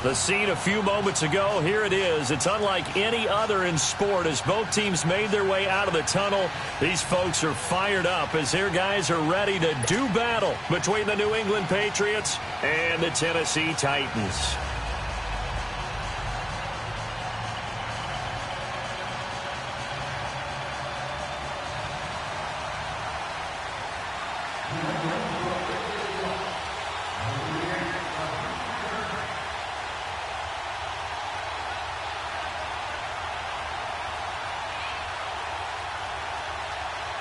The scene a few moments ago, here it is. It's unlike any other in sport as both teams made their way out of the tunnel. These folks are fired up as their guys are ready to do battle between the New England Patriots and the Tennessee Titans.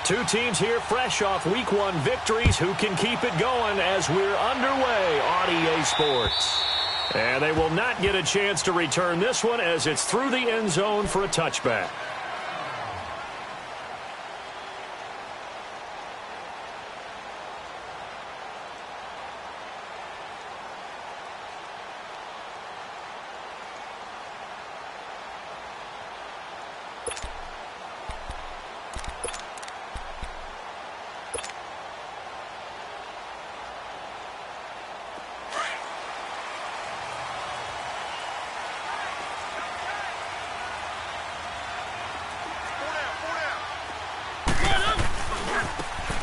Two teams here fresh off Week 1 victories who can keep it going as we're underway on EA Sports. And they will not get a chance to return this one as it's through the end zone for a touchback.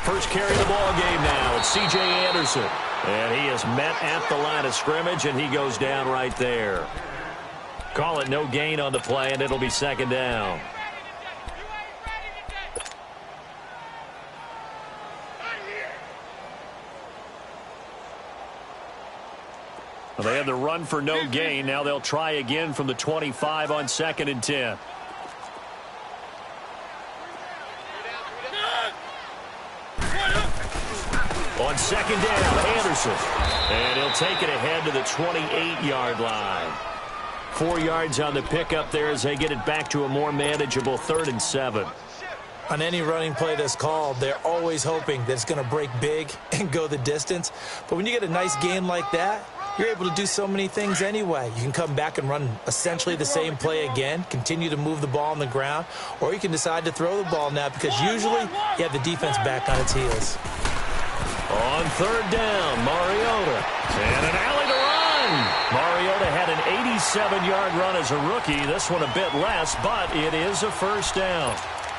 First carry of the ball game now. It's C.J. Anderson. And he is met at the line of scrimmage, and he goes down right there. Call it no gain on the play, and it'll be second down. Well, they had the run for no gain. Now they'll try again from the 25 on 2nd and 10. On second down, Anderson. And he'll take it ahead to the 28-yard line. 4 yards on the pickup there as they get it back to a more manageable 3rd and 7. On any running play that's called, they're always hoping that it's going to break big and go the distance. But when you get a nice game like that, you're able to do so many things anyway. You can come back and run essentially the same play again, continue to move the ball on the ground, or you can decide to throw the ball now because usually you have the defense back on its heels. On 3rd down, Mariota. And an alley to run. Mariota had an 87-yard run as a rookie. This one a bit less, but it is a first down.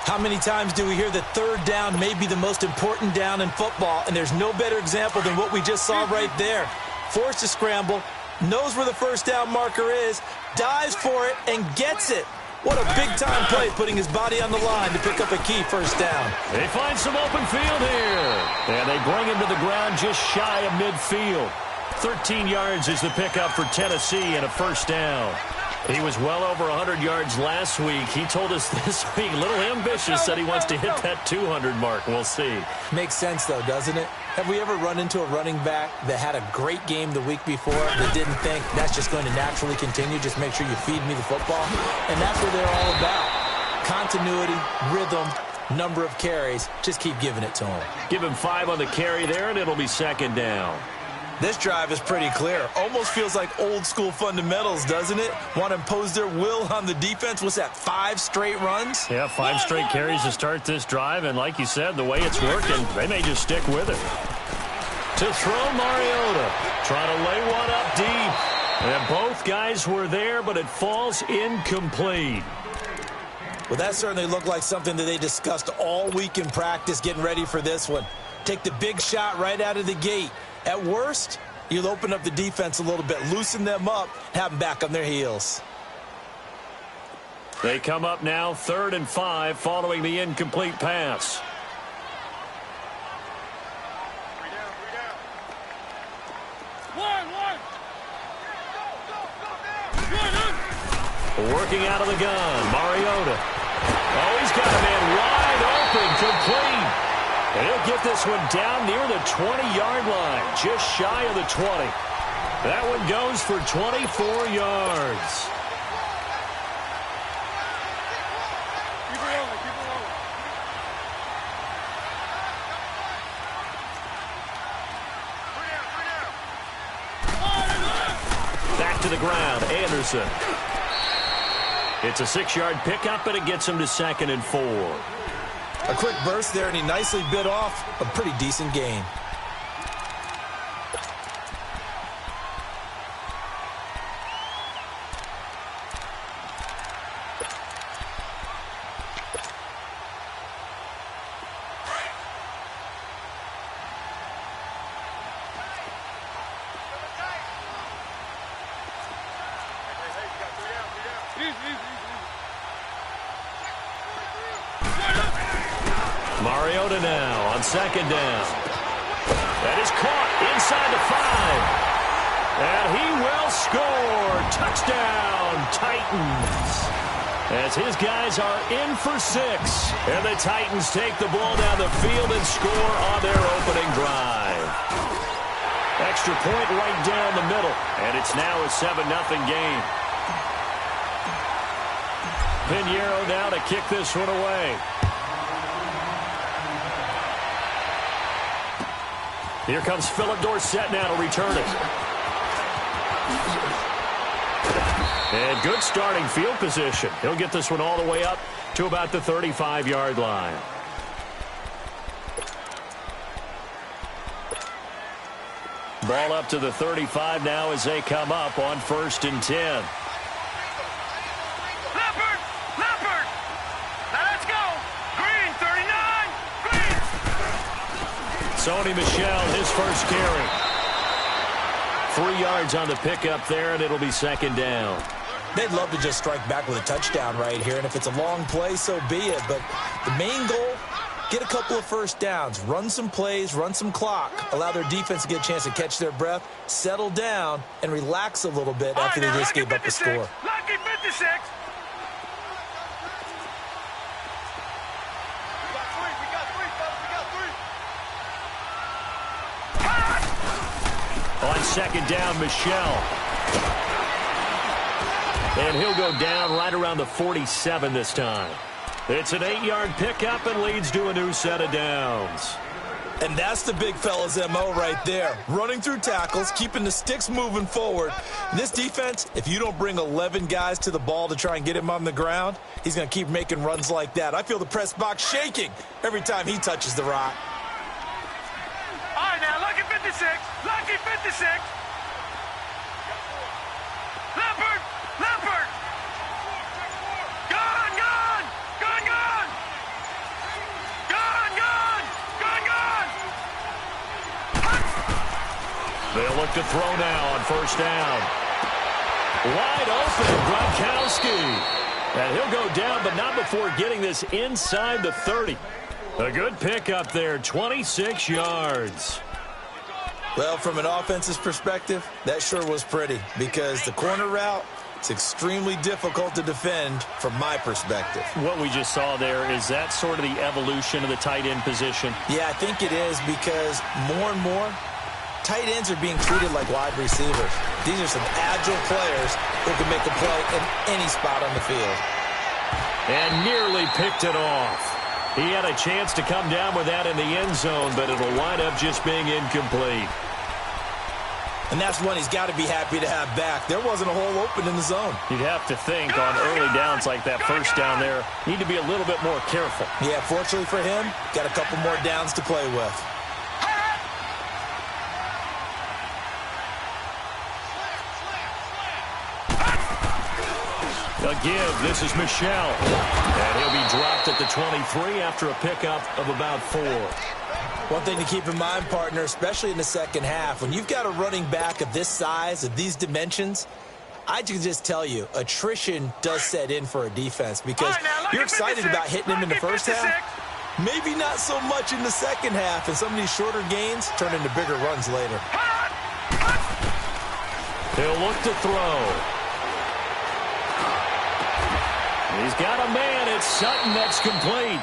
How many times do we hear that 3rd down may be the most important down in football, and there's no better example than what we just saw right there. Forced to scramble, knows where the first down marker is, dives for it, and gets it. What a big-time play, putting his body on the line to pick up a key first down. They find some open field here. And they bring him to the ground just shy of midfield. 13 yards is the pickup for Tennessee and a first down. He was well over 100 yards last week. He told us this week, a little ambitious, said he wants to hit that 200 mark. We'll see. Makes sense, though, doesn't it? Have we ever run into a running back that had a great game the week before that didn't think that's just going to naturally continue? Just make sure you feed me the football. And that's what they're all about. Continuity, rhythm, number of carries. Just keep giving it to him. Give him 5 on the carry there, and it'll be second down. This drive is pretty clear. Almost feels like old-school fundamentals, doesn't it? Want to impose their will on the defense? What's that, 5 straight runs? Yeah, 5 straight carries to start this drive, and like you said, the way it's working, they may just stick with it. To throw, Mariota. Trying to lay one up deep. And both guys were there, but it falls incomplete. Well, that certainly looked like something that they discussed all week in practice getting ready for this one. Take the big shot right out of the gate. At worst, you'll open up the defense a little bit, loosen them up, have them back on their heels. They come up now 3rd and 5 following the incomplete pass. Working out of the gun, Mariota. Oh, he's got a man wide open, complete. And he'll get this one down near the 20-yard line, just shy of the 20. That one goes for 24 yards. Back to the ground, Anderson. It's a 6-yard pickup, and it gets him to 2nd and 4. A quick burst there, and he nicely bit off a pretty decent gain. Mariota now on second down. That is caught inside the 5. And he will score. Touchdown, Titans. As his guys are in for 6. And the Titans take the ball down the field and score on their opening drive. Extra point right down the middle. And it's now a 7-0 game. Pinheiro now to kick this one away. Here comes Philip Dorsett now to return it. And good starting field position. He'll get this one all the way up to about the 35-yard line. Ball up to the 35 now as they come up on 1st and 10. Sony Michel, his first carry. 3 yards on the pickup there, and it'll be 2nd down. They'd love to just strike back with a touchdown right here, and if it's a long play, so be it. But the main goal, get a couple of first downs, run some plays, run some clock, allow their defense to get a chance to catch their breath, settle down, and relax a little bit after they just gave up a score. Lucky 56. On 2nd down, Michel. And he'll go down right around the 47 this time. It's an 8-yard pickup and leads to a new set of downs. And that's the big fella's MO right there. Running through tackles, keeping the sticks moving forward. And this defense, if you don't bring 11 guys to the ball to try and get him on the ground, he's going to keep making runs like that. I feel the press box shaking every time he touches the rock. All right, now, lucky 56. Lucky 56. Leopard. Leopard. Gone, gone. Gone, gone. Gone, gone. Gone, gone. They'll look to throw now on 1st down. Wide open, Gronkowski. And he'll go down, but not before getting this inside the 30. A good pickup there, 26 yards. Well, from an offense's perspective, that sure was pretty because the corner route is extremely difficult to defend from my perspective. What we just saw there, is that sort of the evolution of the tight end position? Yeah, I think it is because more and more, tight ends are being treated like wide receivers. These are some agile players who can make a play in any spot on the field. And nearly picked it off. He had a chance to come down with that in the end zone, but it'll wind up just being incomplete. And that's one he's got to be happy to have back. There wasn't a hole open in the zone. You'd have to think on early downs like that 1st down there, need to be a little bit more careful. Yeah, fortunately for him, got a couple more downs to play with. A give, this is Michel. And he'll be dropped at the 23 after a pickup of about 4. One thing to keep in mind, partner, especially in the second half, when you've got a running back of this size, of these dimensions, I can just tell you, attrition does set in for a defense because you're excited about hitting him in the first half. Maybe not so much in the second half, and some of these shorter gains turn into bigger runs later. He'll look to throw. He's got a man. It's Sutton that's complete.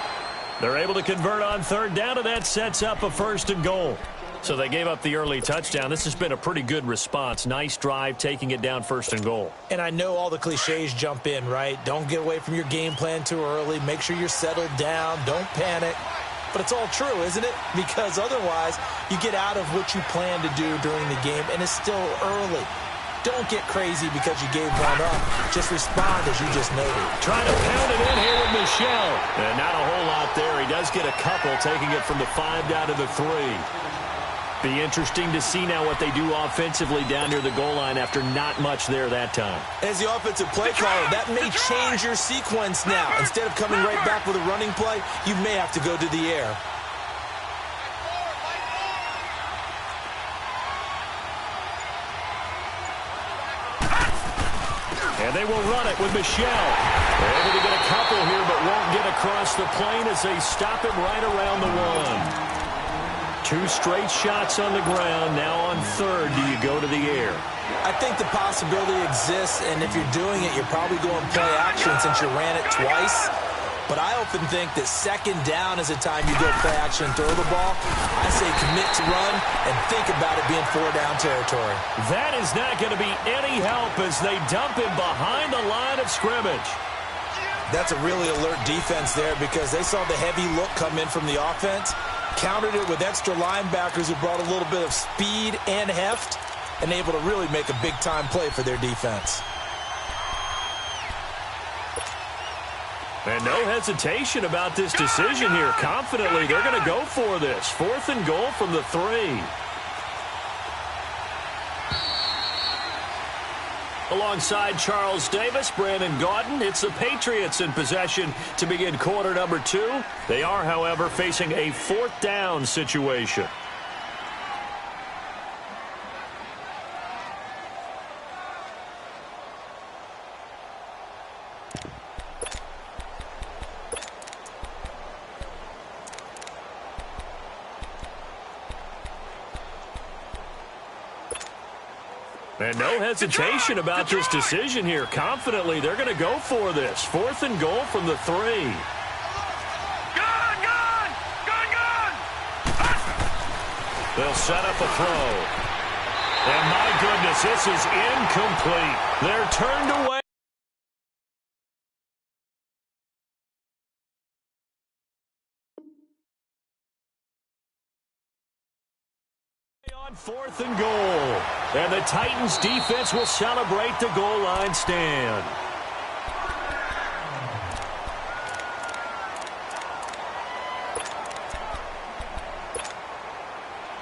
They're able to convert on 3rd down, and that sets up a 1st and goal. So they gave up the early touchdown. This has been a pretty good response. Nice drive, taking it down 1st and goal. And I know all the cliches jump in, right? Don't get away from your game plan too early. Make sure you're settled down. Don't panic. But it's all true, isn't it? Because otherwise, you get out of what you plan to do during the game, and it's still early. Don't get crazy because you gave one up. Just respond as you just noted. Trying to pound it in here with Michel. And not a whole lot there. He does get a couple, taking it from the 5 down to the 3. Be interesting to see now what they do offensively down near the goal line after not much there that time. As the offensive play caller, that may change your sequence now. Instead of coming right back with a running play, you may have to go to the air. And they will run it with Michelle. Able to get a couple here, but won't get across the plane as they stop him right around the one. 2 straight shots on the ground. Now on third, do you go to the air? I think the possibility exists, and if you're doing it, you're probably going play action since you ran it twice. But I often think that second down is the time you go play action and throw the ball. I say commit to run and think about it being 4-down territory. That is not going to be any help as they dump him behind the line of scrimmage. That's a really alert defense there because they saw the heavy look come in from the offense, countered it with extra linebackers who brought a little bit of speed and heft, and able to really make a big-time play for their defense. And no hesitation about this decision here. Confidently, they're going to go for this. 4th and goal from the 3. Alongside Charles Davis, Brandon Gaudin, it's the Patriots in possession to begin quarter number 2. They are, however, facing a 4th down situation. And no hesitation about this decision here. Confidently, they're going to go for this. 4th and goal from the 3. Gun! They'll set up a throw. And my goodness, this is incomplete. They're turned away. On 4th and goal. And the Titans defense will celebrate the goal line stand.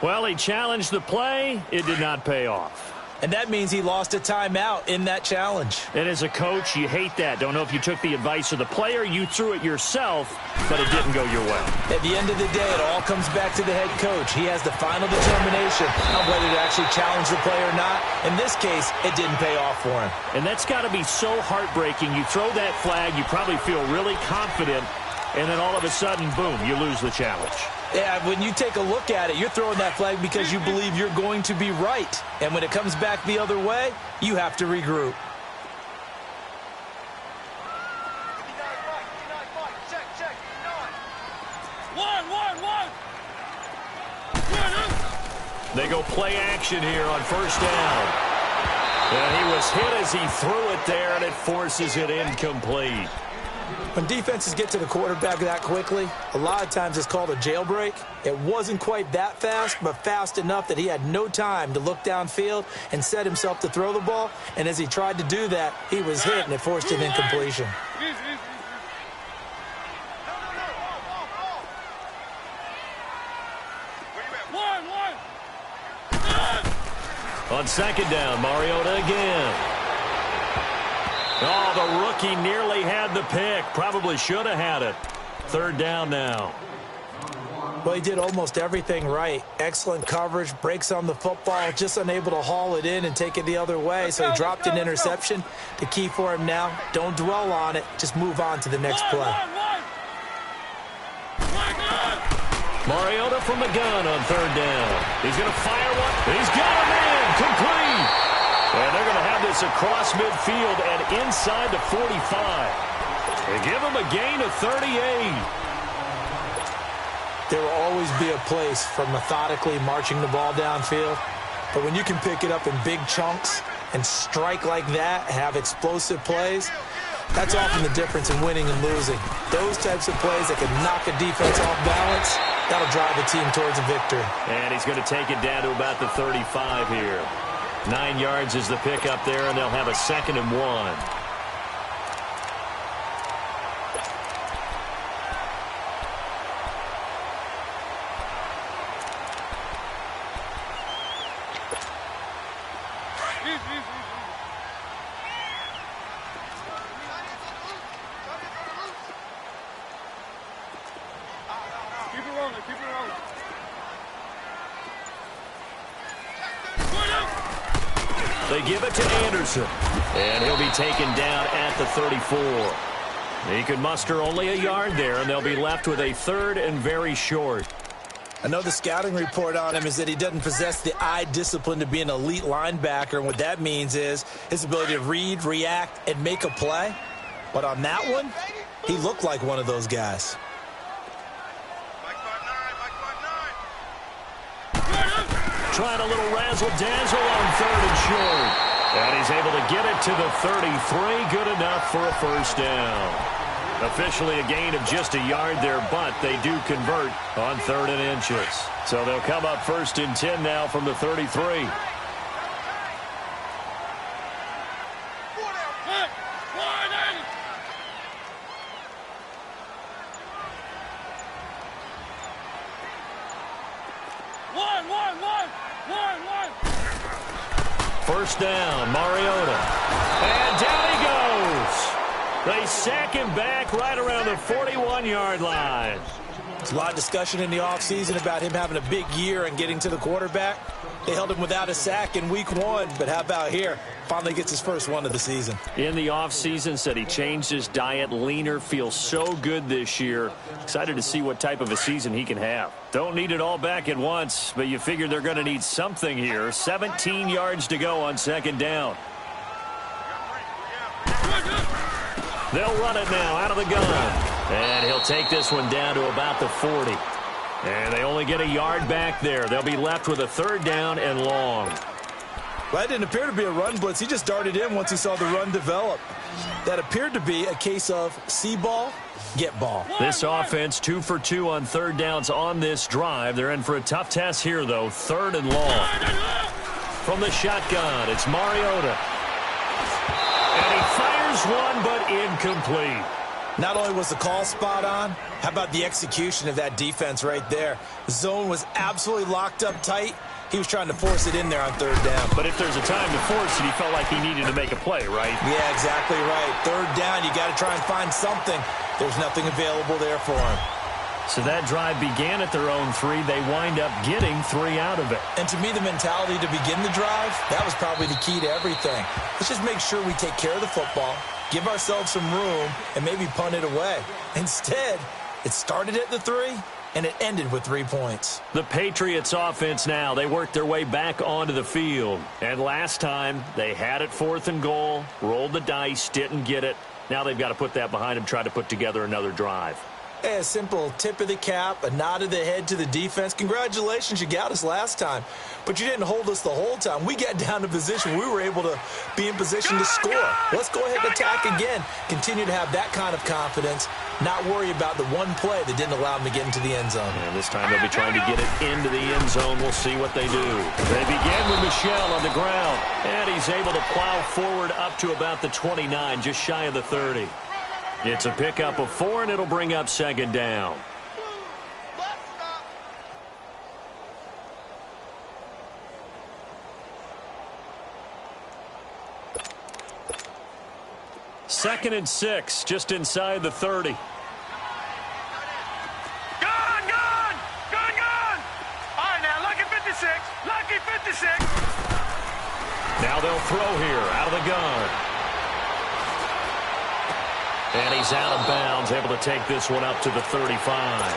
Well, he challenged the play. It did not pay off. And that means he lost a timeout in that challenge. And as a coach, you hate that. Don't know if you took the advice of the player, you threw it yourself, but it didn't go your way. At the end of the day, it all comes back to the head coach. He has the final determination on whether to actually challenge the play or not. In this case, it didn't pay off for him. And that's got to be so heartbreaking. You throw that flag, you probably feel really confident, and then all of a sudden, boom, you lose the challenge. Yeah, when you take a look at it, you're throwing that flag because you believe you're going to be right. And when it comes back the other way, you have to regroup. They go play action here on 1st down. And he was hit as he threw it there, and it forces it incomplete. When defenses get to the quarterback that quickly, a lot of times it's called a jailbreak. It wasn't quite that fast, but fast enough that he had no time to look downfield and set himself to throw the ball. And as he tried to do that, he was hit, and it forced an incompletion. On 2nd down, Mariota again. Oh, the rookie nearly had the pick. Probably should have had it. 3rd down now. Well, he did almost everything right. Excellent coverage, breaks on the football, just unable to haul it in and take it the other way. So he dropped an interception. The key for him now, don't dwell on it. Just move on to the next play. Mariota from the gun on 3rd down. He's going to fire one. He's got him in. Complete. And they're going to have this across midfield and inside the 45. They give him a gain of 38. There will always be a place for methodically marching the ball downfield. But when you can pick it up in big chunks and strike like that, have explosive plays, that's often the difference in winning and losing. Those types of plays that can knock a defense off balance, that'll drive a team towards a victory. And he's going to take it down to about the 35 here. 9 yards is the pickup there, and they'll have a 2nd and 1. They They give it to Anderson. And he'll be taken down at the 34. He could muster only a yard there, and they'll be left with a third and very short. I know the scouting report on him is that he doesn't possess the eye discipline to be an elite linebacker, and what that means is his ability to read, react, and make a play. But on that one, he looked like one of those guys. Trying a little razzle-dazzle on third and short. And he's able to get it to the 33. Good enough for a first down. Officially a gain of just a yard there, but they do convert on third and inches. So they'll come up first and 10 now from the 33. First down, Mariota. And down he goes. They sack him back right around the 41-yard line. There's a lot of discussion in the offseason about him having a big year and getting to the quarterback. They held him without a sack in week 1, but how about here? Finally gets his first one of the season. In the offseason, said he changed his diet, leaner, feels so good this year. Excited to see what type of a season he can have. Don't need it all back at once, but you figure they're going to need something here. 17 yards to go on second down. They'll run it now out of the gun. And he'll take this one down to about the 40. And they only get a yard back there. They'll be left with a third down and long. Well, that didn't appear to be a run blitz. He just darted in once he saw the run develop. That appeared to be a case of see ball, get ball. This offense 2 for 2 on third downs on this drive. They're in for a tough test here, though. Third and long. From the shotgun, it's Mariota. And he fires one, but incomplete. Not only was the call spot on, how about the execution of that defense right there? The zone was absolutely locked up tight. He was trying to force it in there on third down. But if there's a time to force it, he felt like he needed to make a play, right? Yeah, exactly right. Third down, you got to try and find something. There's nothing available there for him. So that drive began at their own 3. They wind up getting 3 out of it. And to me, the mentality to begin the drive, that was probably the key to everything. Let's just make sure we take care of the football, give ourselves some room, and maybe punt it away. Instead, it started at the 3, and it ended with 3 points. The Patriots offense now, they worked their way back onto the field. And last time, they had it 4th and goal, rolled the dice, didn't get it. Now they've got to put that behind them, try to put together another drive. A simple tip of the cap, a nod of the head to the defense. Congratulations, you got us last time. But you didn't hold us the whole time. We got down to position. We were able to be in position to score. Let's go ahead and attack again. Continue to have that kind of confidence. Not worry about the one play that didn't allow them to get into the end zone. And this time they'll be trying to get it into the end zone. We'll see what they do. They begin with Michel on the ground. And he's able to plow forward up to about the 29, just shy of the 30. It's a pickup of 4, and it'll bring up second down. Second and 6, just inside the 30. Gone! Gone! Gone, gone! All right, now, lucky 56. Lucky 56. Now they'll throw here out of the gun. And he's out of bounds, able to take this one up to the 35.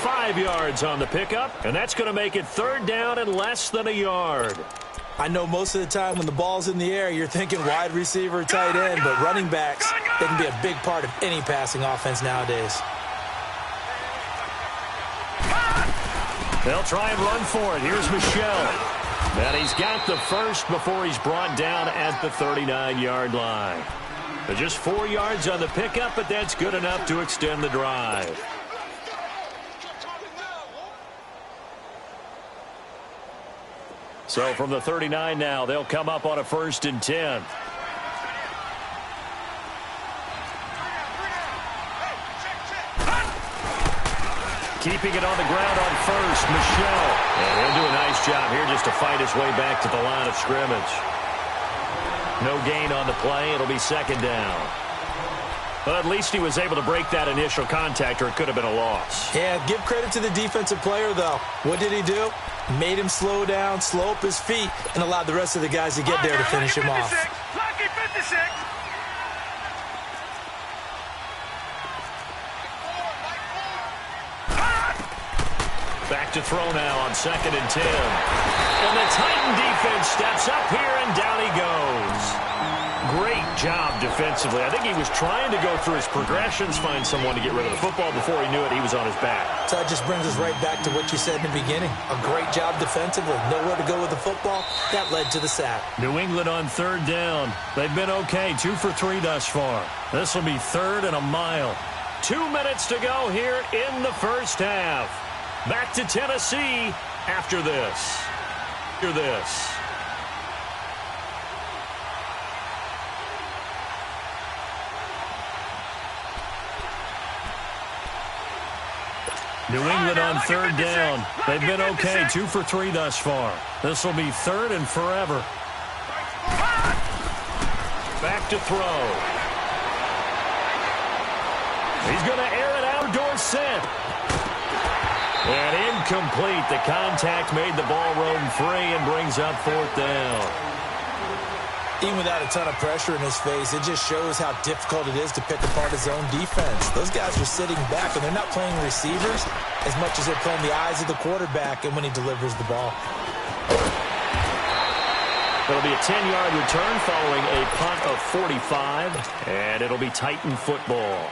5 yards on the pickup, and that's going to make it third down and less than a yard. I know most of the time when the ball's in the air, you're thinking wide receiver, tight end, but running backs, they can be a big part of any passing offense nowadays. They'll try and run for it. Here's Michel. And he's got the first before he's brought down at the 39-yard line. Just 4 yards on the pickup, but that's good enough to extend the drive. So from the 39 now, they'll come up on a 1st and 10. Keeping it on the ground on first, Michel. And he'll do a nice job here just to fight his way back to the line of scrimmage. No gain on the play. It'll be second down. But at least he was able to break that initial contact, or it could have been a loss. Yeah, give credit to the defensive player, though. What did he do? Made him slow down, slow up his feet, and allowed the rest of the guys to get there to finish him off. Lucky 56. Back to throw now on 2nd and 10. And the Titan defense steps up here, and down he goes. Great job defensively. I think he was trying to go through his progressions, find someone to get rid of the football. Before he knew it, he was on his back. So that just brings us right back to what you said in the beginning. A great job defensively. Nowhere to go with the football. That led to the sack. New England on 3rd down. They've been okay, 2 for 3 thus far. This will be 3rd and a mile. 2 minutes to go here in the first half. Back to Tennessee after this. New England on 3rd down. They've been okay, 2 for 3 thus far. This will be 3rd and forever. Back to throw. He's going to air it out. Dorsett. And incomplete. The contact made the ball roam free and brings up 4th down. Even without a ton of pressure in his face, it just shows how difficult it is to pick apart his own defense. Those guys are sitting back, and they're not playing receivers as much as they're playing the eyes of the quarterback and when he delivers the ball. It'll be a 10-yard return following a punt of 45, and it'll be Titan football.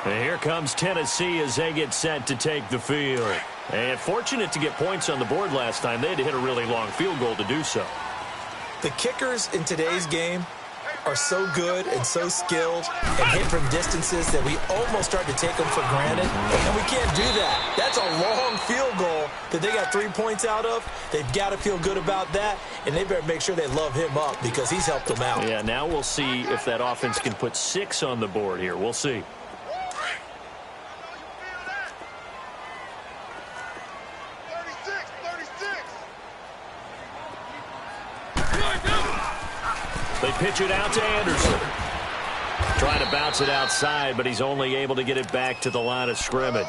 And here comes Tennessee as they get set to take the field. And fortunate to get points on the board last time. They had to hit a really long field goal to do so. The kickers in today's game are so good and so skilled and hit from distances that we almost start to take them for granted, and we can't do that. That's a long field goal that they got 3 points out of. They've got to feel good about that, and they better make sure they love him up because he's helped them out. Yeah, now we'll see if that offense can put 6 on the board here. We'll see. They pitch it out to Anderson. Trying to bounce it outside, but he's only able to get it back to the line of scrimmage.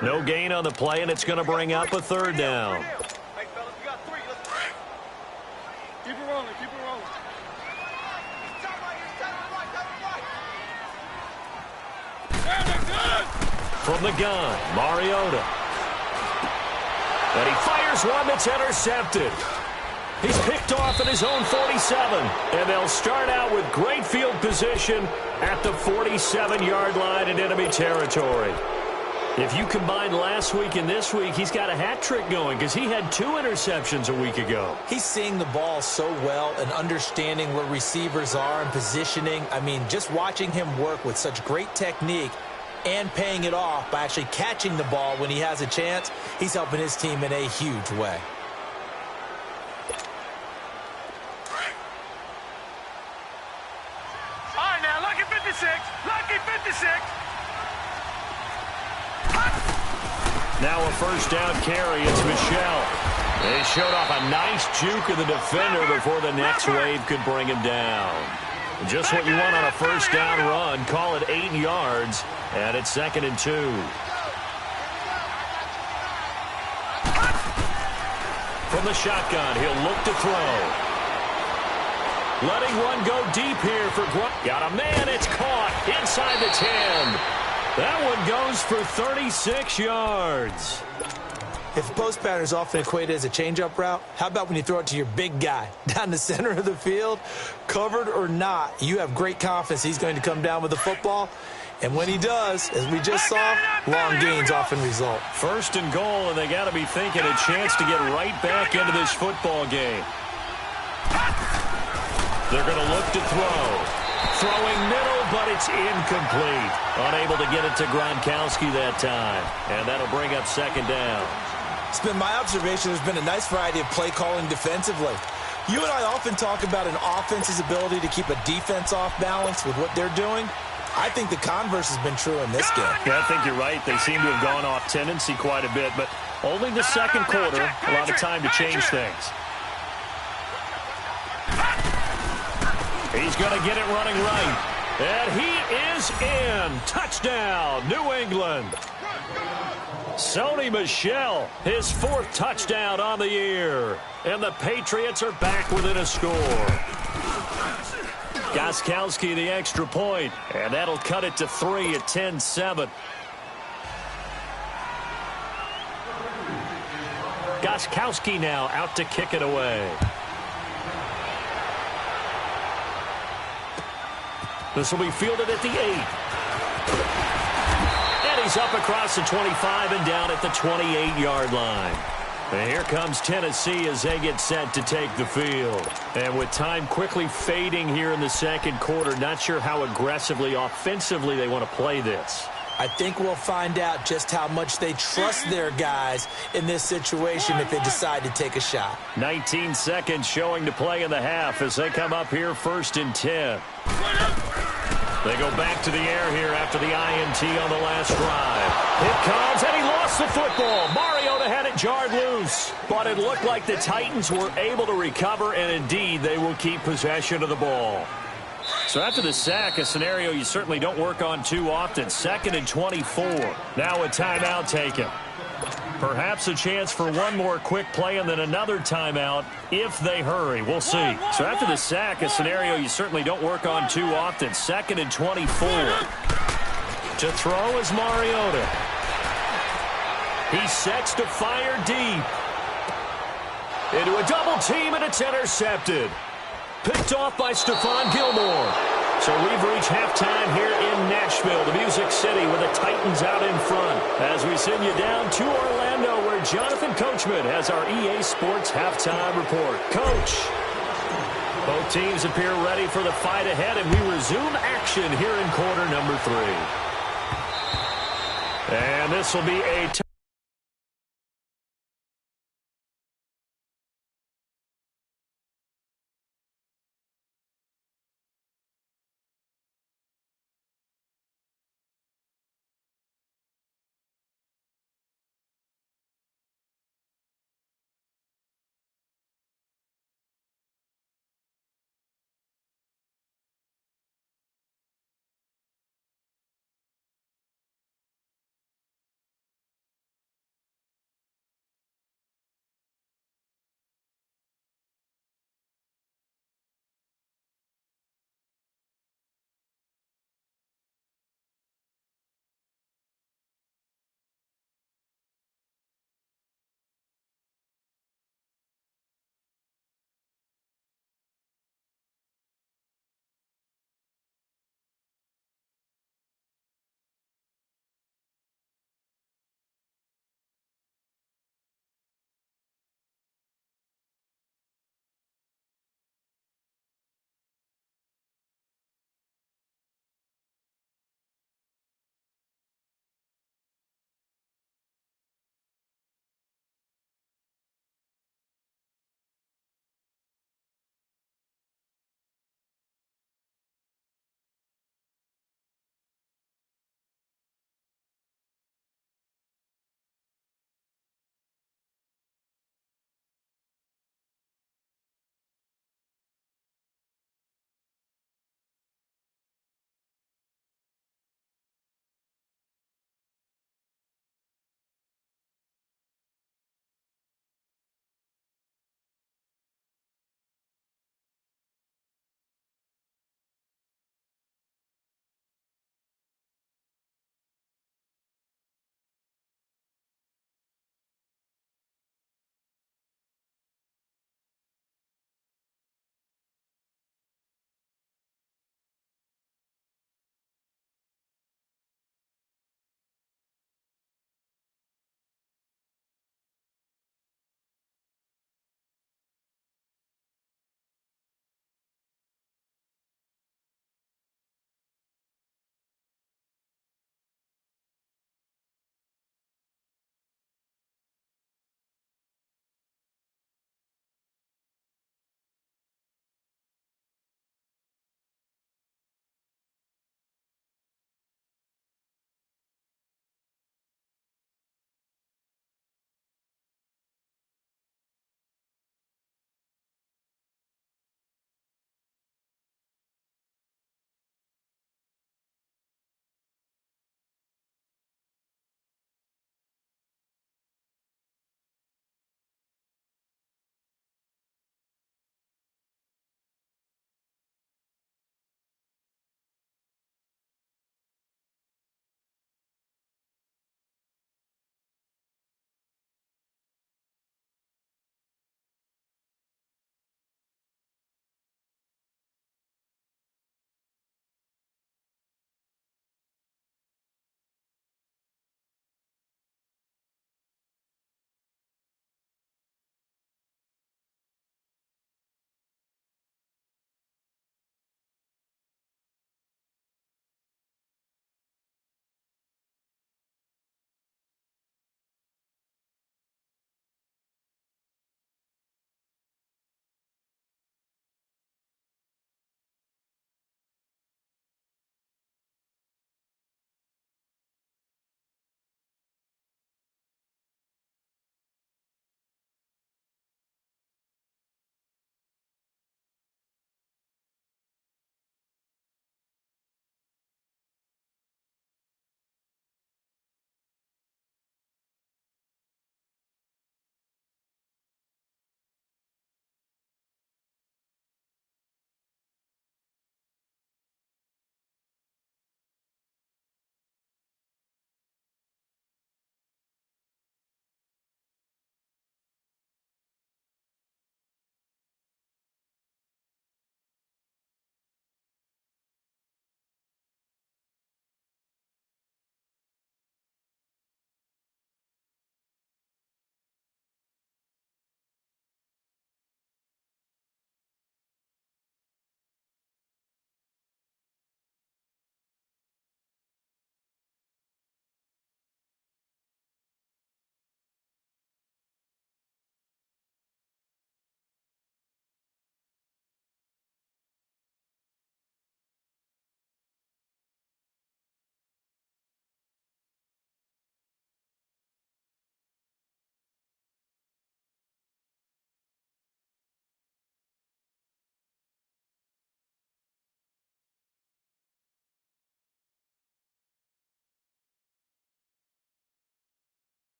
No gain on the play, and it's going to bring up a 3rd down. Hey, fellas, we got 3. Let's keep it rolling. Keep it rolling. From the gun, Mariota. And he fires one that's intercepted. He's picked off at his own 47, and they'll start out with great field position at the 47-yard line in enemy territory. If you combine last week and this week, he's got a hat trick going because he had 2 interceptions a week ago. He's seeing the ball so well and understanding where receivers are and positioning. I mean, just watching him work with such great technique and paying it off by actually catching the ball when he has a chance, he's helping his team in a huge way. Lucky 56. Now a 1st down carry. It's Michelle. They showed off a nice juke of the defender before the next wave could bring him down. Just what you want on a 1st down run. Call it 8 yards, and it's 2nd and 2. From the shotgun, he'll look to throw. Letting one go deep here for Grunt. Got a man, it's caught inside the 10. That one goes for 36 yards. If a post pattern is often equated as a change-up route, how about when you throw it to your big guy down the center of the field? Covered or not, you have great confidence he's going to come down with the football. And when he does, as we just saw, long gains often result. 1st and goal, and they got to be thinking a chance to get right back into this football game. They're going to look to throw. Throwing middle, but it's incomplete. Unable to get it to Gronkowski that time. And that'll bring up 2nd down. It's been my observation there's been a nice variety of play calling defensively. You and I often talk about an offense's ability to keep a defense off balance with what they're doing. I think the converse has been true in this game. Yeah, I think you're right. They seem to have gone off tendency quite a bit, but only the 2nd quarter, a lot of time to change things. He's going to get it running right. And he is in. Touchdown, New England. Sony Michel, his 4th touchdown on the year. And the Patriots are back within a score. Gostkowski the extra point, and that'll cut it to 3 at 10-7. Gostkowski now out to kick it away. This will be fielded at the 8. And he's up across the 25 and down at the 28-yard line. And here comes Tennessee as they get set to take the field. And with time quickly fading here in the second quarter, not sure how aggressively, offensively they want to play this. I think we'll find out just how much they trust their guys in this situation if they decide to take a shot. 19 seconds showing to play in the half as they come up here 1st and 10. They go back to the air here after the INT on the last drive. It comes, and he lost the football. Mariota had it jarred loose, but it looked like the Titans were able to recover, and indeed they will keep possession of the ball. So after the sack, a scenario you certainly don't work on too often. 2nd and 24. Now a timeout taken. Perhaps a chance for one more quick play and then another timeout if they hurry. We'll see. So after the sack, a scenario you certainly don't work on too often. 2nd and 24. To throw is Mariota. He sets to fire deep. Into a double team, and it's intercepted. Picked off by Stephon Gilmore. So we've reached halftime here in Nashville, the Music City, with the Titans out in front. As we send you down to Orlando, where Jonathan Coachman has our EA Sports halftime report. Coach, both teams appear ready for the fight ahead, and we resume action here in quarter number 3. And this will be a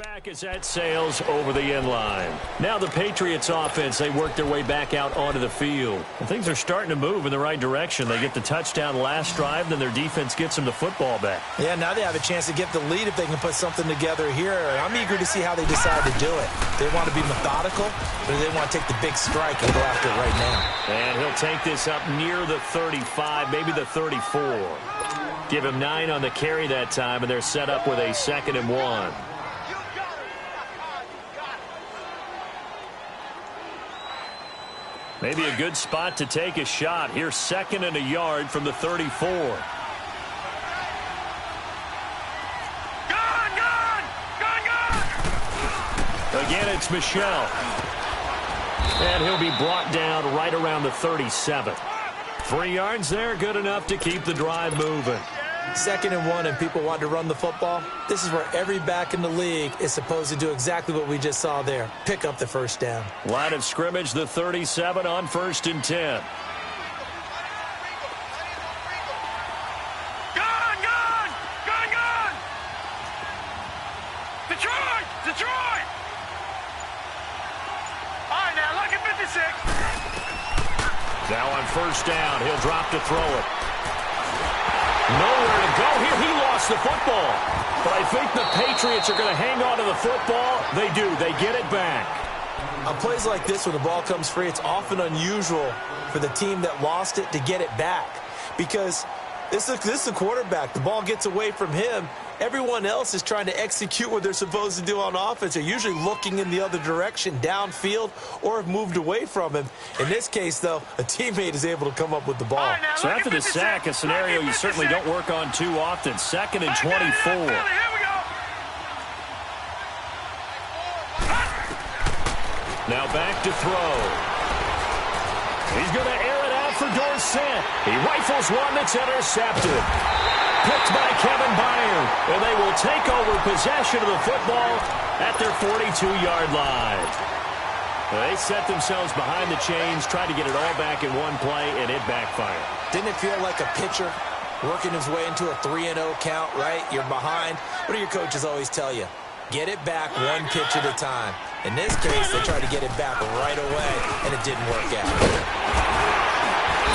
Back is that sails over the end line. Now the Patriots offense, they work their way back out onto the field. And things are starting to move in the right direction. They get the touchdown last drive, then their defense gets them the football back. Yeah, now they have a chance to get the lead if they can put something together here. I'm eager to see how they decide to do it. They want to be methodical, or they want to take the big strike and go after it right now. And he'll take this up near the 35, maybe the 34. Give him 9 on the carry that time, and they're set up with a 2nd and 1. Maybe a good spot to take a shot. Here's 2nd and a yard from the 34. Gone! Gone! Gone! Gone! Again, it's Michel. And he'll be brought down right around the 37. 3 yards there, good enough to keep the drive moving. 2nd and 1 and people want to run the football. This is where every back in the league is supposed to do exactly what we just saw there. Pick up the first down. Line of scrimmage, the 37 on 1st and 10. Gone! Gone! Gone! Gone! Detroit! Detroit! All right, now, lucky 56. Now on 1st down, he'll drop to throw it. Nowhere to go here. He lost the football. But I think the Patriots are going to hang on to the football. They do. They get it back. On plays like this, when the ball comes free, it's often unusual for the team that lost it to get it back. Because this is the quarterback. The ball gets away from him. Everyone else is trying to execute what they're supposed to do on offense. They're usually looking in the other direction, downfield, or have moved away from him. In this case, though, a teammate is able to come up with the ball. Right, now, So after the sack, a scenario you certainly don't work on too often. 2nd and 24. Here we go. Now back to throw. He's going to air it out for Dorsett. He rifles one that's intercepted. Picked by Kevin Byard. And they will take over possession of the football at their 42-yard line. They set themselves behind the chains, tried to get it all back in one play, and it backfired. Didn't it feel like a pitcher working his way into a 3-0 count, right? You're behind. What do your coaches always tell you? Get it back one pitch at a time. In this case, they tried to get it back right away, and it didn't work out.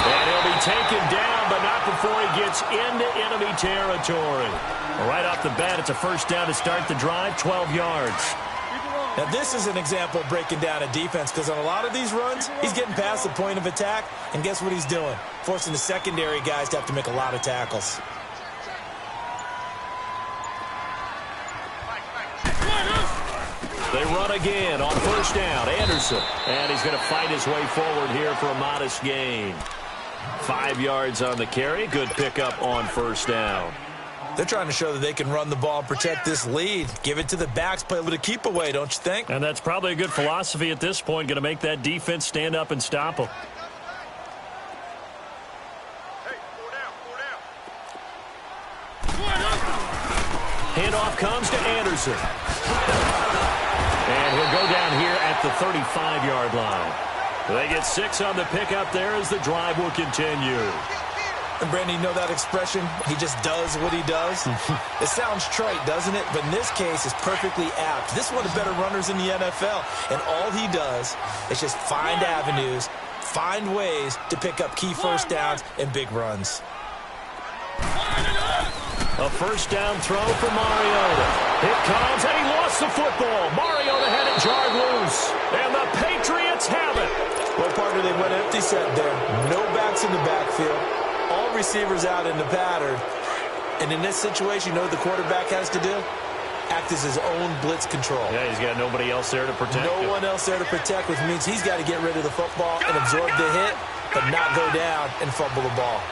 And he'll be taken down, but not before he gets into enemy territory. Right off the bat, it's a 1st down to start the drive, 12 yards. Now, this is an example of breaking down a defense, because on a lot of these runs, he's getting past the point of attack, and guess what he's doing? Forcing the secondary guys to have to make a lot of tackles. They run again on 1st down. Anderson. And he's going to fight his way forward here for a modest gain. 5 yards on the carry. Good pickup on 1st down. They're trying to show that they can run the ball and protect this lead. Give it to the backs, play with a keep away, don't you think? And that's probably a good philosophy at this point. Going to make that defense stand up and stop them. Handoff comes to Anderson. And he'll go down here at the 35-yard line. They get 6 on the pickup there as the drive will continue. And Brandon, you know that expression? He just does what he does. It sounds trite, doesn't it? But in this case, it's perfectly apt. This is one of the better runners in the NFL. And all he does is just find avenues, find ways to pick up key 1st downs and big runs. A 1st down throw for Mariota. It comes, and he lost the football. Mariota had it jarred loose. And the Patriots have it. Well, partner, they went empty set there. No backs in the backfield. All receivers out in the pattern. And in this situation, you know what the quarterback has to do? Act as his own blitz control. Yeah, he's got nobody else there to protect him. No one else there to protect, which means he's got to get rid of the football and absorb the hit, but not go down and fumble the ball.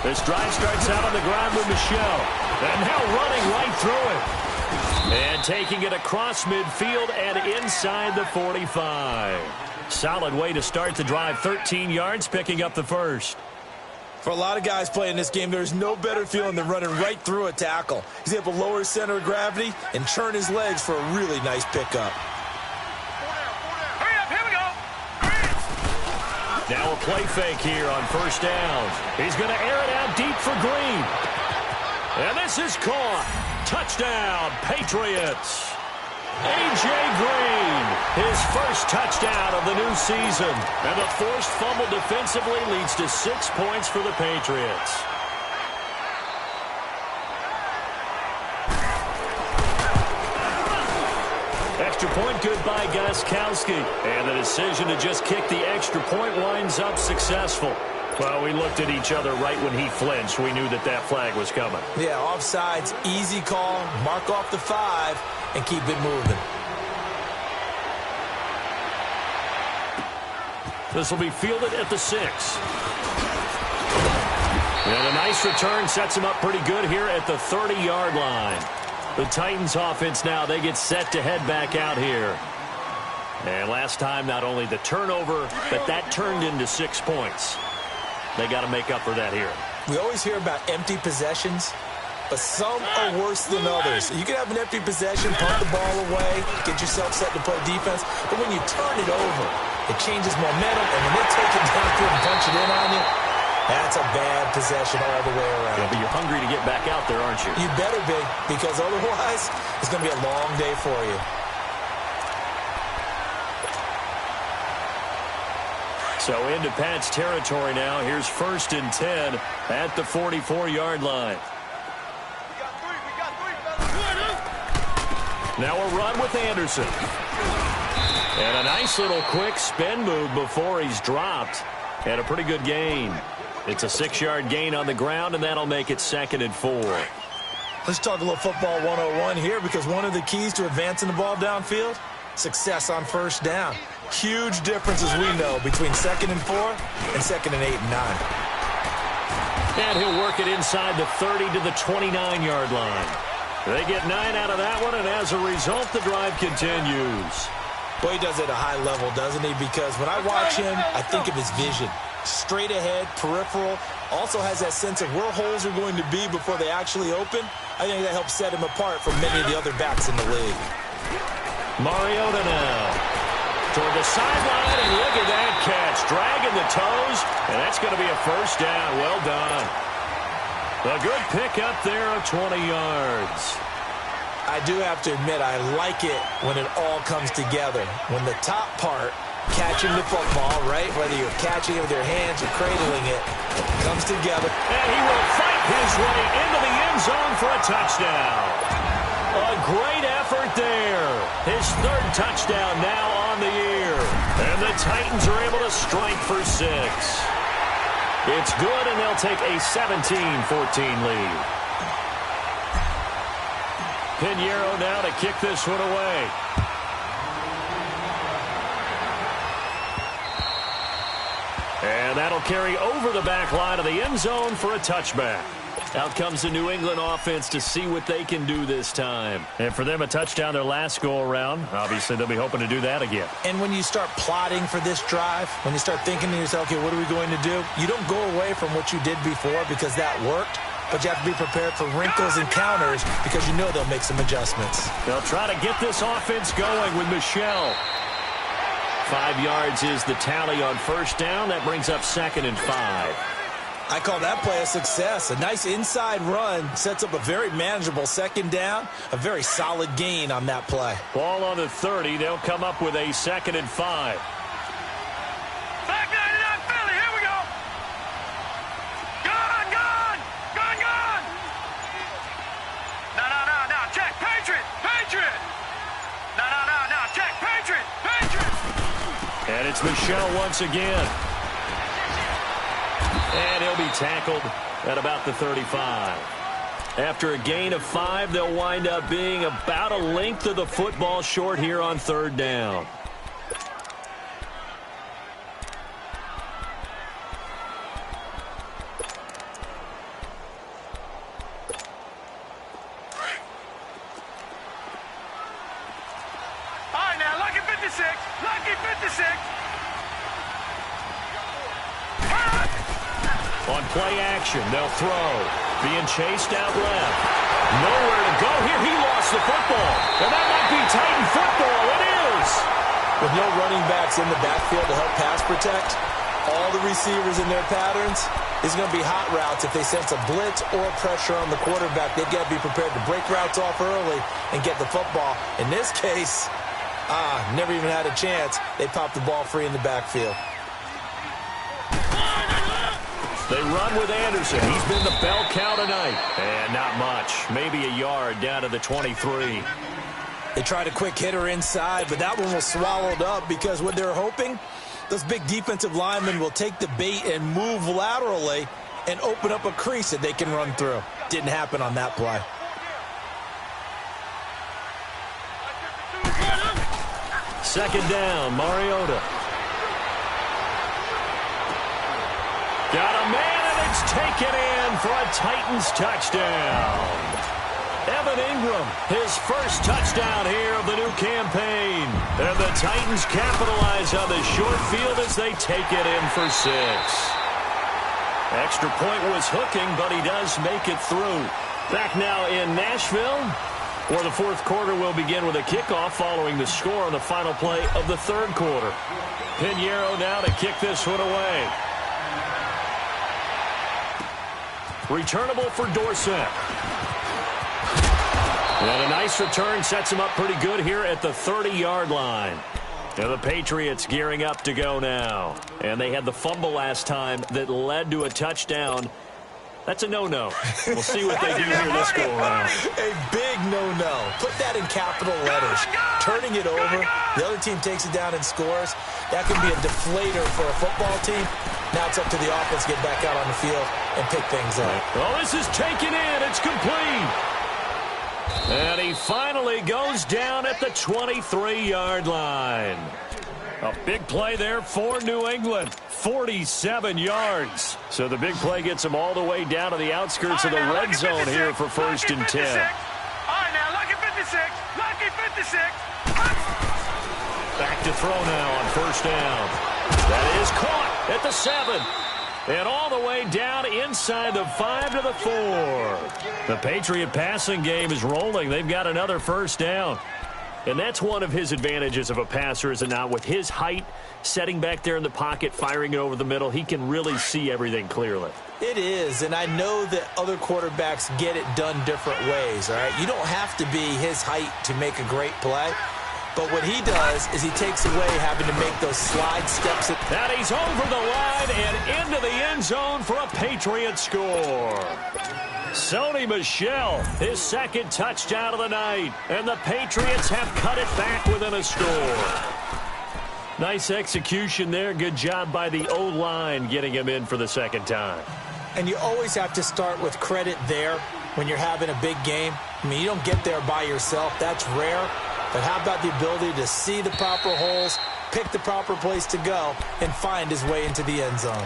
This drive starts out on the ground with Michel. And now running right through it. And taking it across midfield and inside the 45. Solid way to start the drive. 13 yards, picking up the 1st. For a lot of guys playing this game, there's no better feeling than running right through a tackle. He's able to lower his center of gravity and churn his legs for a really nice pickup. Hurry up, here we go. Now a play fake here on 1st down. He's going to air it out deep for Green. And this is caught. Touchdown, Patriots. A.J. Green, his first touchdown of the new season. And the forced fumble defensively leads to 6 points for the Patriots. Extra point good by Gostkowski. And the decision to just kick the extra point winds up successful. Well, we looked at each other right when he flinched. We knew that that flag was coming. Yeah, offsides, easy call. Mark off the 5 and keep it moving. This will be fielded at the 6. And a nice return sets him up pretty good here at the 30-yard line. The Titans offense now, they get set to head back out here. And last time, not only the turnover, but that turned into 6 points. They got to make up for that here. We always hear about empty possessions, but some are worse than others. You can have an empty possession, punt the ball away, get yourself set to play defense, but when you turn it over, it changes momentum, and when they take it downfield and punch it in on you, that's a bad possession all the way around. Yeah, but you're hungry to get back out there, aren't you? You better be, because otherwise, it's going to be a long day for you. So into Pat's territory now. Here's 1st and 10 at the 44-yard line. Now a run with Anderson. And a nice little quick spin move before he's dropped. And a pretty good gain. It's a 6-yard gain on the ground, and that'll make it 2nd and 4. Let's talk a little football 101 here, because one of the keys to advancing the ball downfield, success on 1st down. Huge difference, as we know, between 2nd and 4 and 2nd and 8 and 9. And he'll work it inside the 30 to the 29-yard line. They get 9 out of that one, and as a result, the drive continues. Boy, he does it at a high level, doesn't he? Because when I watch him, I think of his vision. Straight ahead, peripheral, also has that sense of where holes are going to be before they actually open. I think that helps set him apart from many of the other backs in the league. Mariota now toward the sideline, and look at that catch. Dragging the toes, and that's going to be a 1st down. Well done. A good pickup there of 20 yards. I do have to admit, I like it when it all comes together. When the top part, catching the football, right, whether you're catching it with your hands or cradling it, comes together. And he will fight his way into the end zone for a touchdown. A great effort there. His 3rd touchdown now on the year. And the Titans are able to strike for 6. It's good, and they'll take a 17-14 lead. Pinheiro now to kick this one away. And that'll carry over the back line of the end zone for a touchback. Out comes the New England offense to see what they can do this time. And for them, a touchdown their last go-around. Obviously, they'll be hoping to do that again. And when you start plotting for this drive, when you start thinking to yourself, okay, what are we going to do? You don't go away from what you did before because that worked. But you have to be prepared for wrinkles and counters because you know they'll make some adjustments. They'll try to get this offense going with Michel. 5 yards is the tally on 1st down. That brings up 2nd and 5. I call that play a success. A nice inside run sets up a very manageable 2nd down. A very solid gain on that play. Ball on the 30. They'll come up with a 2nd and 5. Back 99 Philly, here we go. Gone. No, check, Patriot. No, check, Patriot. And it's Michel once again. And he'll be tackled at about the 35. After a gain of 5, they'll wind up being about a length of the football short here on 3rd down. All right, now, lucky 56. On play action, they'll throw. Being chased out left. Nowhere to go here. He lost the football. And that might be Titan football. It is. With no running backs in the backfield to help pass protect, all the receivers in their patterns, it's going to be hot routes. If they sense a blitz or pressure on the quarterback, they've got to be prepared to break routes off early and get the football. In this case, never even had a chance. They popped the ball free in the backfield. They run with Anderson. He's been the bell cow tonight. And not much. Maybe a yard down to the 23. They tried a quick hitter inside, but that one was swallowed up because what they're hoping, those big defensive linemen will take the bait and move laterally and open up a crease that they can run through. Didn't happen on that play. Second down, Mariota. Got a man, and it's taken in for a Titans touchdown. Evan Ingram, his first touchdown here of the new campaign. And the Titans capitalize on the short field as they take it in for 6. Extra point was hooking, but he does make it through. Back now in Nashville, where the fourth quarter will begin with a kickoff following the score on the final play of the third quarter. Pinheiro now to kick this one away. Returnable for Dorsett. And a nice return sets him up pretty good here at the 30-yard line. And the Patriots gearing up to go now. And they had the fumble last time that led to a touchdown. That's a no-no. We'll see what they do here this go-around. A big no-no. Put that in capital letters. Turning it over, the other team takes it down and scores. That can be a deflator for a football team. Now it's up to the offense to get back out on the field and pick things up. Well, this is taken in. It's complete. And he finally goes down at the 23-yard line. A big play there for New England. 47 yards. So the big play gets him all the way down to the outskirts of the red zone here for 1st and 10. All right, now, lucky 56. Lucky 56. Back to throw now on 1st down. That is caught at the 7. And all the way down inside the 5 to the 4. The Patriot passing game is rolling. They've got another 1st down. And that's one of his advantages of a passer, is it not? With his height, setting back there in the pocket, firing it over the middle, he can really see everything clearly. It is, and I know that other quarterbacks get it done different ways, all right? You don't have to be his height to make a great play. But what he does is he takes away having to make those slide steps. And he's over the line and into the end zone for a Patriot score. Sony Michel, his second touchdown of the night. And the Patriots have cut it back within a score. Nice execution there. Good job by the O-line getting him in for the second time. And you always have to start with credit there when you're having a big game. I mean, you don't get there by yourself. That's rare. But how about the ability to see the proper holes, pick the proper place to go, and find his way into the end zone?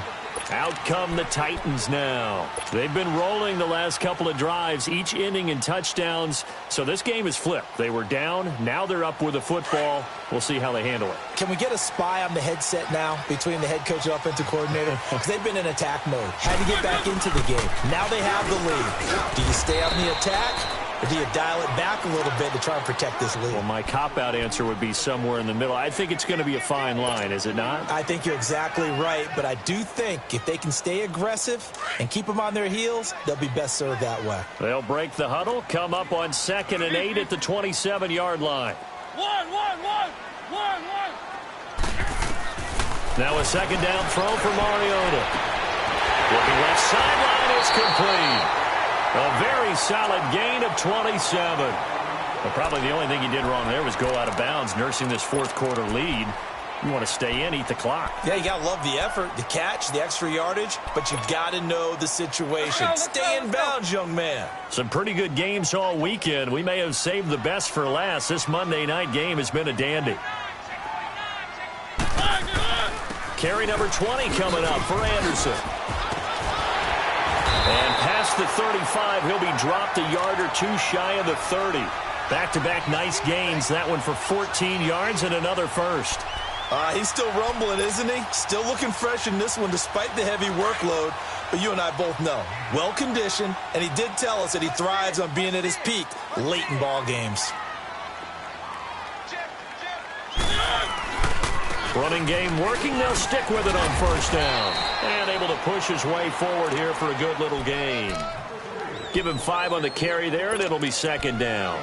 Out come the Titans now. They've been rolling the last couple of drives, each inning in touchdowns. So this game is flipped. They were down. Now they're up with the football. We'll see how they handle it. Can we get a spy on the headset now between the head coach and offensive coordinator? Because they've been in attack mode. Had to get back into the game. Now they have the lead. Do you stay on the attack? Or do you dial it back a little bit to try and protect this lead? Well, my cop-out answer would be somewhere in the middle. I think it's going to be a fine line, is it not? I think you're exactly right, but I do think if they can stay aggressive and keep them on their heels, they'll be best served that way. They'll break the huddle, come up on 2nd and 8 at the 27-yard line. One. Now a second down throw for Mariota. Looking left sideline, it's complete. A very solid gain of 27. But probably the only thing he did wrong there was go out of bounds, nursing this fourth quarter lead. You want to stay in, eat the clock. Yeah, you got to love the effort, the catch, the extra yardage, but you got to know the situation. Stay in bounds, young man. Some pretty good games all weekend. We may have saved the best for last. This Monday night game has been a dandy. Carry number 20 coming up for Anderson. And past the 35, he'll be dropped a yard or two shy of the 30. Back-to-back nice gains. That one for 14 yards and another first. He's still rumbling, isn't he? Still looking fresh in this one despite the heavy workload. But you and I both know, well-conditioned, and he did tell us that he thrives on being at his peak late in ball games. Running game working. They'll stick with it on first down. And able to push his way forward here for a good little gain. Give him 5 on the carry there, and it'll be second down.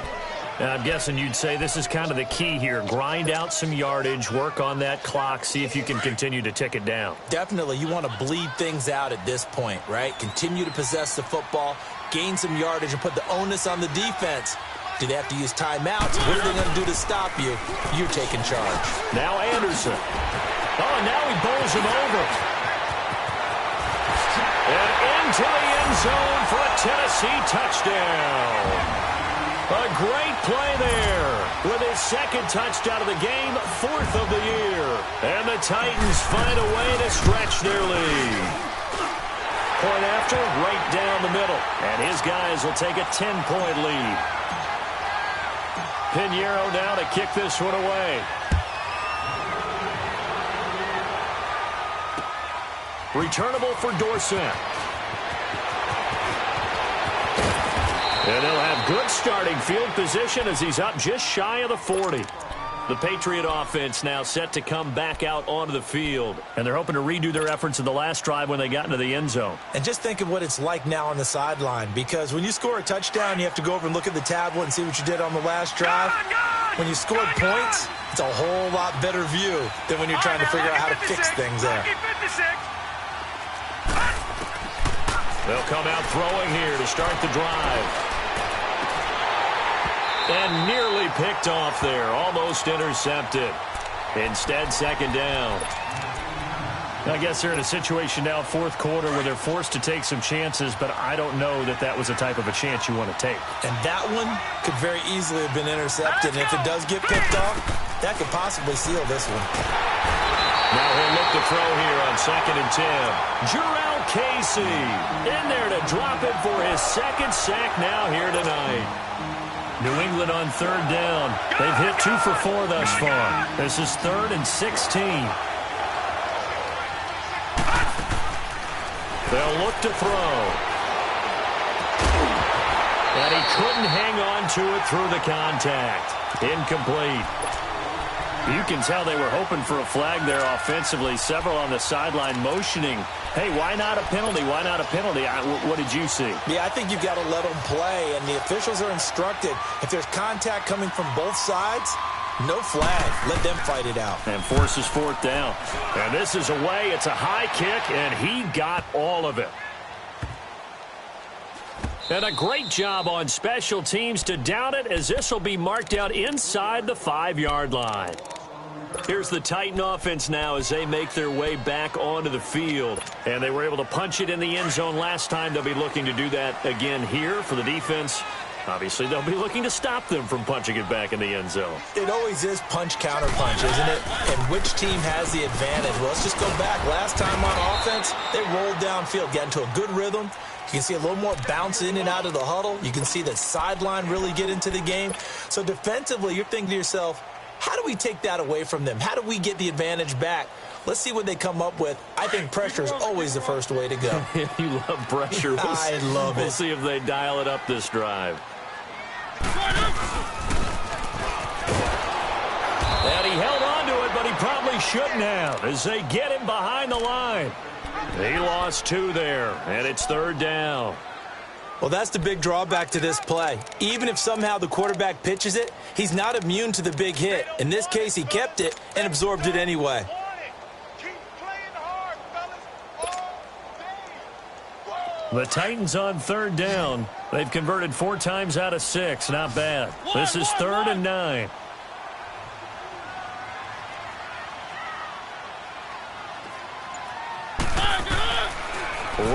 And I'm guessing you'd say this is kind of the key here. Grind out some yardage, work on that clock, see if you can continue to tick it down. Definitely. You want to bleed things out at this point, right? Continue to possess the football, gain some yardage, and put the onus on the defense. Do they have to use timeouts? What are they going to do to stop you? You're taking charge. Now Anderson. Oh, and now he bowls him over. And into the end zone for a Tennessee touchdown. A great play there with his second touchdown of the game, 4th of the year. And the Titans find a way to stretch their lead. Point after, right down the middle. And his guys will take a 10-point lead. Pinheiro now to kick this one away. Returnable for Dorsett. And he'll have good starting field position as he's up just shy of the 40. The Patriot offense now set to come back out onto the field. And they're hoping to redo their efforts in the last drive when they got into the end zone. And just think of what it's like now on the sideline, because when you score a touchdown, you have to go over and look at the tablet and see what you did on the last drive. When you scored points, it's a whole lot better view than when you're trying to figure out how to fix things there. They'll come out throwing here to start the drive. And nearly picked off there. Almost intercepted. Instead, second down. I guess they're in a situation now, 4th quarter, where they're forced to take some chances, but I don't know that that was the type of a chance you want to take. And that one could very easily have been intercepted. And if it does get picked off, that could possibly seal this one. Now he'll look to throw here on 2nd and 10. Jurrell Casey in there to drop it for his second sack now here tonight. New England on 3rd down. They've hit 2 for 4 thus far. This is 3rd and 16. They'll look to throw. And he couldn't hang on to it through the contact. Incomplete. You can tell they were hoping for a flag there offensively. Several on the sideline motioning. Hey, why not a penalty? Why not a penalty? What did you see? Yeah, I think you've got to let them play, and the officials are instructed. If there's contact coming from both sides, no flag. Let them fight it out. And forces 4th down. And this is away. It's a high kick, and he got all of it. And a great job on special teams to down it, as this will be marked out inside the 5-yard line. Here's the Titan offense now as they make their way back onto the field. And they were able to punch it in the end zone last time. They'll be looking to do that again here for the defense. Obviously, they'll be looking to stop them from punching it back in the end zone. It always is punch-counter-punch, isn't it? And which team has the advantage? Well, let's just go back. Last time on offense, they rolled downfield, got into a good rhythm. You can see a little more bounce in and out of the huddle. You can see the sideline really get into the game. So defensively, you're thinking to yourself, how do we take that away from them? How do we get the advantage back? Let's see what they come up with. I think pressure is always the first way to go. You love pressure. I love it. We'll see if they dial it up this drive. And he held on to it, but he probably shouldn't have as they get him behind the line. He lost 2 there, and it's 3rd down. Well, that's the big drawback to this play. Even if somehow the quarterback pitches it, he's not immune to the big hit. In this case, he kept it and absorbed it anyway. The Titans on 3rd down. They've converted 4 times out of 6. Not bad. This is 3rd and 9.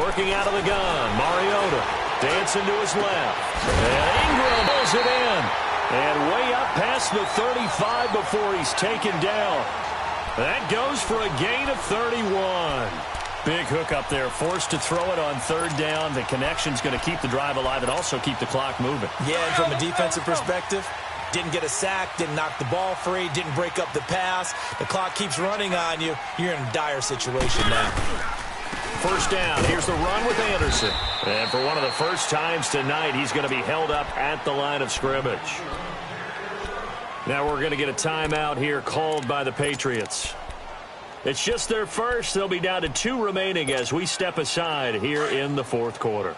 Working out of the gun, Mariota dancing to his left. And Ingram pulls it in. And way up past the 35 before he's taken down. That goes for a gain of 31. Big hook up there, forced to throw it on 3rd down. The connection's going to keep the drive alive and also keep the clock moving. Yeah, and from a defensive perspective, didn't get a sack, didn't knock the ball free, didn't break up the pass. The clock keeps running on you. You're in a dire situation now. First down. Here's the run with Anderson. And for one of the first times tonight, he's going to be held up at the line of scrimmage. Now we're going to get a timeout here called by the Patriots. It's just their first. They'll be down to 2 remaining as we step aside here in the fourth quarter.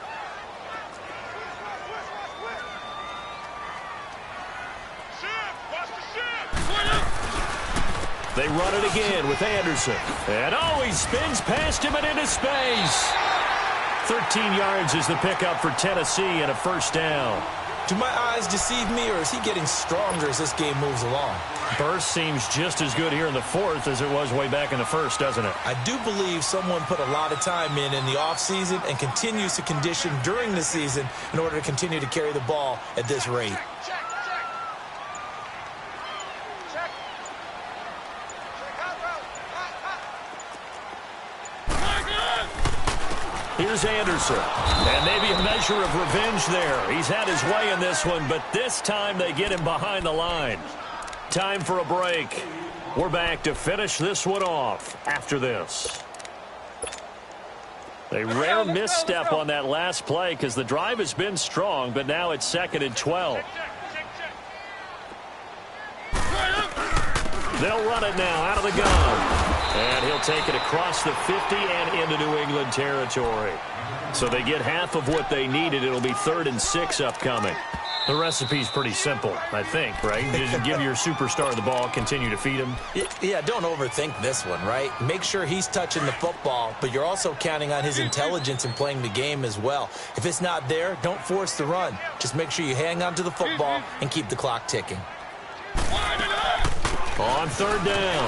They run it again with Anderson. And he spins past him and into space. 13 yards is the pickup for Tennessee and a first down. Do my eyes deceive me, or is he getting stronger as this game moves along? Burst seems just as good here in the fourth as it was way back in the first, doesn't it? I do believe someone put a lot of time in the offseason and continues to condition during the season in order to continue to carry the ball at this rate. Here's Anderson, and maybe a measure of revenge there. He's had his way in this one, but this time they get him behind the line. Time for a break. We're back to finish this one off after this. A rare misstep on that last play because the drive has been strong, but now it's 2nd and 12. They'll run it now out of the gun. And he'll take it across the 50 and into New England territory. So they get half of what they needed. It'll be 3rd and 6 upcoming. The recipe's pretty simple, I think, right? Just give your superstar the ball, continue to feed him. Yeah, don't overthink this one, right? Make sure he's touching the football, but you're also counting on his intelligence in playing the game as well. If it's not there, don't force the run. Just make sure you hang on to the football and keep the clock ticking. On 3rd down.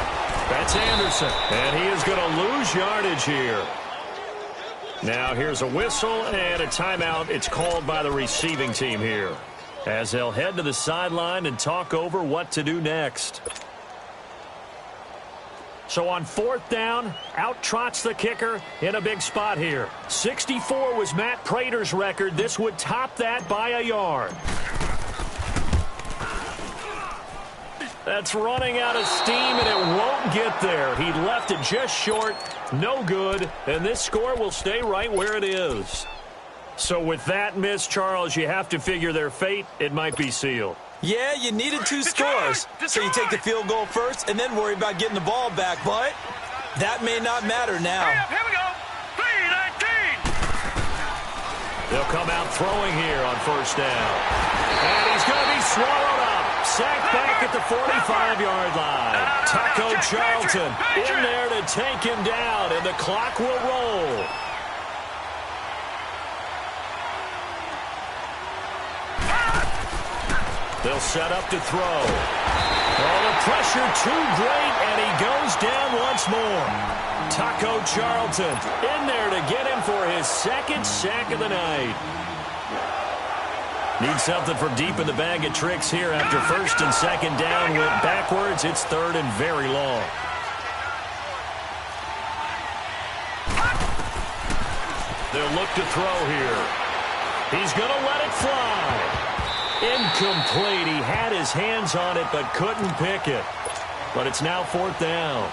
That's Anderson, and he is going to lose yardage here. Now here's a whistle and a timeout. It's called by the receiving team here as they'll head to the sideline and talk over what to do next. So on 4th down, out trots the kicker in a big spot here. 64 was Matt Prater's record. This would top that by a yard. That's running out of steam, and it won't get there. He left it just short, no good, and this score will stay right where it is. So with that miss, Charles, you have to figure their fate. It might be sealed. Yeah, you needed 2 scores, so you take the field goal first and then worry about getting the ball back, but that may not matter now. Here we go. 3-19. They'll come out throwing here on 1st down. And he's going to be swallowed up. Sacked back at the 45-yard line. Taco Charlton in there to take him down, and the clock will roll. They'll set up to throw. Oh, the pressure too great, and he goes down once more. Taco Charlton in there to get him for his 2nd sack of the night. Need something from deep in the bag of tricks here after 1st and 2nd down went backwards. It's 3rd and very long. They'll look to throw here. He's going to let it fly. Incomplete. He had his hands on it but couldn't pick it. But it's now 4th down.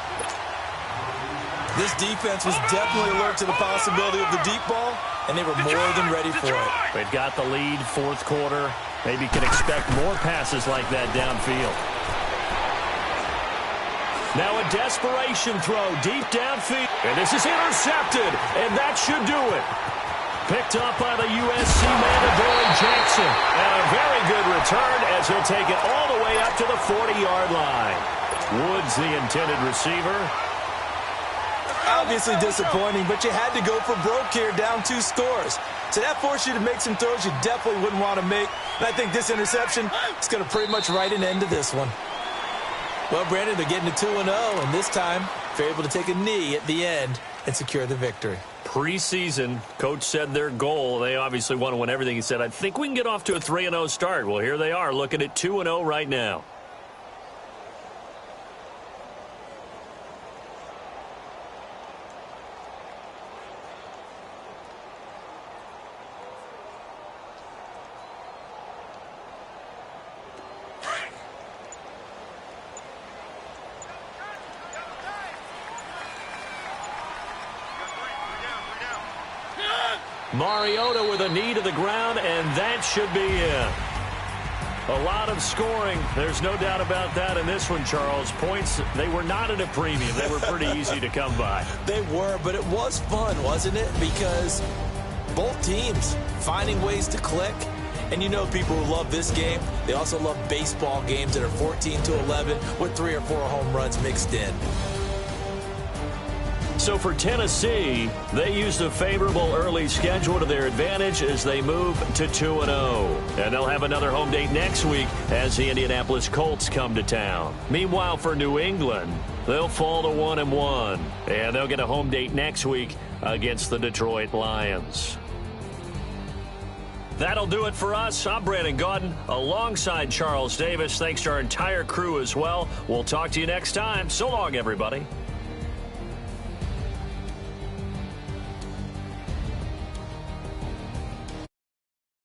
This defense was definitely alert to the possibility of the deep ball, and they were more than ready for it. They've got the lead, 4th quarter. Maybe can expect more passes like that downfield. Now a desperation throw deep downfield. And this is intercepted, and that should do it. Picked up by the USC man, Adoree Jackson. And a very good return as he'll take it all the way up to the 40-yard line. Woods, the intended receiver. Obviously disappointing, but you had to go for broke here, down 2 scores. So that forced you to make some throws you definitely wouldn't want to make. And I think this interception is going to pretty much write an end to this one. Well, Brandon, they're getting to 2-0, and this time they're able to take a knee at the end and secure the victory. Preseason, coach said their goal, they obviously want to win everything. He said, I think we can get off to a 3-0 start. Well, here they are looking at 2-0 right now. Mariota with a knee to the ground, and that should be it. A lot of scoring. There's no doubt about that in this one, Charles. Points, they were not at a premium. They were pretty easy to come by. They were, but it was fun, wasn't it? Because both teams finding ways to click. And you know people who love this game, they also love baseball games that are 14-11 with 3 or 4 home runs mixed in. So for Tennessee, they used a favorable early schedule to their advantage as they move to 2-0. And they'll have another home date next week as the Indianapolis Colts come to town. Meanwhile, for New England, they'll fall to 1-1. And they'll get a home date next week against the Detroit Lions. That'll do it for us. I'm Brandon Gaudin alongside Charles Davis. Thanks to our entire crew as well. We'll talk to you next time. So long, everybody.